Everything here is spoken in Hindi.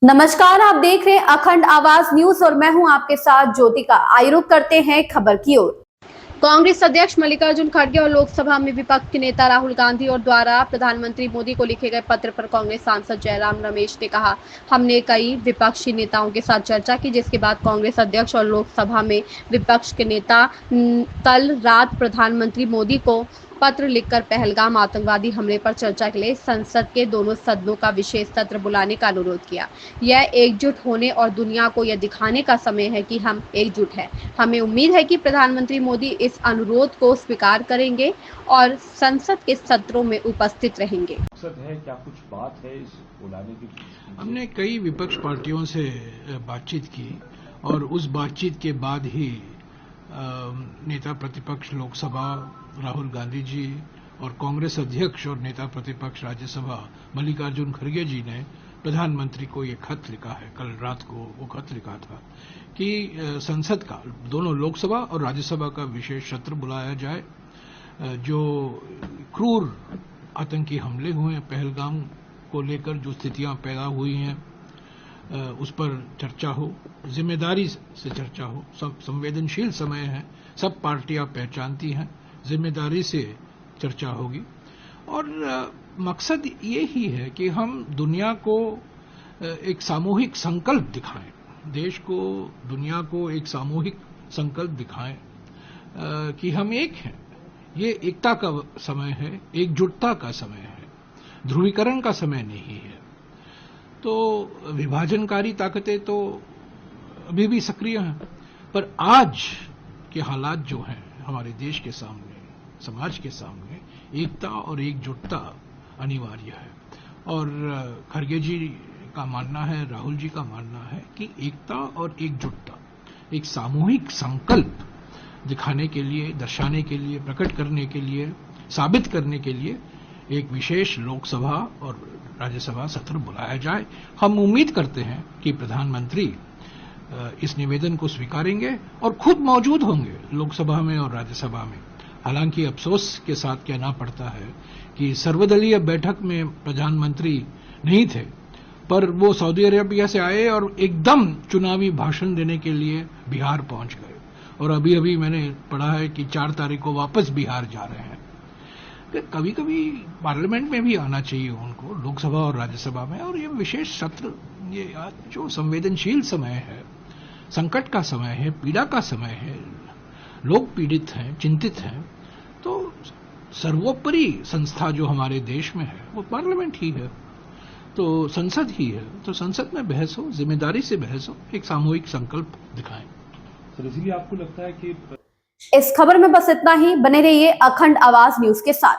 नमस्कार, आप देख रहे हैं अखंड आवाज न्यूज और मैं हूं आपके साथ ज्योतिका। आइए रुक करते हैं खबर की ओर। कांग्रेस अध्यक्ष मल्लिकार्जुन खड़गे और लोकसभा में विपक्ष के नेता राहुल गांधी और द्वारा प्रधानमंत्री मोदी को लिखे गए पत्र पर कांग्रेस सांसद जयराम रमेश ने कहा, हमने कई विपक्षी नेताओं के साथ चर्चा की, जिसके बाद कांग्रेस अध्यक्ष और लोकसभा में विपक्ष के नेता कल रात प्रधानमंत्री मोदी को पत्र लिखकर पहलगाम आतंकवादी हमले पर चर्चा के लिए संसद के दोनों सदनों का विशेष सत्र बुलाने का अनुरोध किया। यह एकजुट होने और दुनिया को यह दिखाने का समय है कि हम एकजुट हैं। हमें उम्मीद है कि प्रधानमंत्री मोदी इस अनुरोध को स्वीकार करेंगे और संसद के सत्रों में उपस्थित रहेंगे। है क्या कुछ बात है इस बुलाने की? हमने कई विपक्ष पार्टियों से बातचीत की और उस बातचीत के बाद ही नेता प्रतिपक्ष लोकसभा राहुल गांधी जी और कांग्रेस अध्यक्ष और नेता प्रतिपक्ष राज्यसभा मल्लिकार्जुन खड़गे जी ने प्रधानमंत्री को ये खत लिखा है। कल रात को वो खत लिखा था कि संसद का, दोनों लोकसभा और राज्यसभा का विशेष सत्र बुलाया जाए। जो क्रूर आतंकी हमले हुए हैं पहलगाम को लेकर, जो स्थितियां पैदा हुई हैं उस पर चर्चा हो, जिम्मेदारी से चर्चा हो। सब संवेदनशील समय है, सब पार्टियां पहचानती हैं, जिम्मेदारी से चर्चा होगी और मकसद ये ही है कि हम दुनिया को एक सामूहिक संकल्प दिखाएं, देश को, दुनिया को एक सामूहिक संकल्प दिखाएं कि हम एक हैं। ये एकता का समय है, एकजुटता का समय है, ध्रुवीकरण का समय नहीं है। तो विभाजनकारी ताकतें तो अभी भी सक्रिय हैं, पर आज के हालात जो हैं हमारे देश के सामने, समाज के सामने, एकता और एकजुटता अनिवार्य है। और खड़गे जी का मानना है, राहुल जी का मानना है कि एकता और एकजुटता, एक सामूहिक संकल्प दिखाने के लिए, दर्शाने के लिए, प्रकट करने के लिए, साबित करने के लिए एक विशेष लोकसभा और राज्यसभा सत्र बुलाया जाए। हम उम्मीद करते हैं कि प्रधानमंत्री इस निवेदन को स्वीकारेंगे और खुद मौजूद होंगे लोकसभा में और राज्यसभा में। हालांकि अफसोस के साथ कहना पड़ता है कि सर्वदलीय बैठक में प्रधानमंत्री नहीं थे, पर वो सऊदी अरेबिया से आए और एकदम चुनावी भाषण देने के लिए बिहार पहुंच गए और अभी अभी मैंने पढ़ा है कि 4 तारीख को वापस बिहार जा रहे हैं। कभी कभी पार्लियामेंट में भी आना चाहिए उनको, लोकसभा और राज्यसभा में। और ये विशेष सत्र, ये जो संवेदनशील समय है, संकट का समय है, पीड़ा का समय है, लोग पीड़ित हैं, चिंतित हैं, तो सर्वोपरि संस्था जो हमारे देश में है वो पार्लियामेंट ही है, तो संसद ही है। तो संसद में बहस हो, जिम्मेदारी से बहस हो, एक सामूहिक संकल्प दिखाएं। सर, इसलिए आपको लगता है कि इस खबर में बस इतना ही। बने रहिए अखंड आवाज न्यूज के साथ।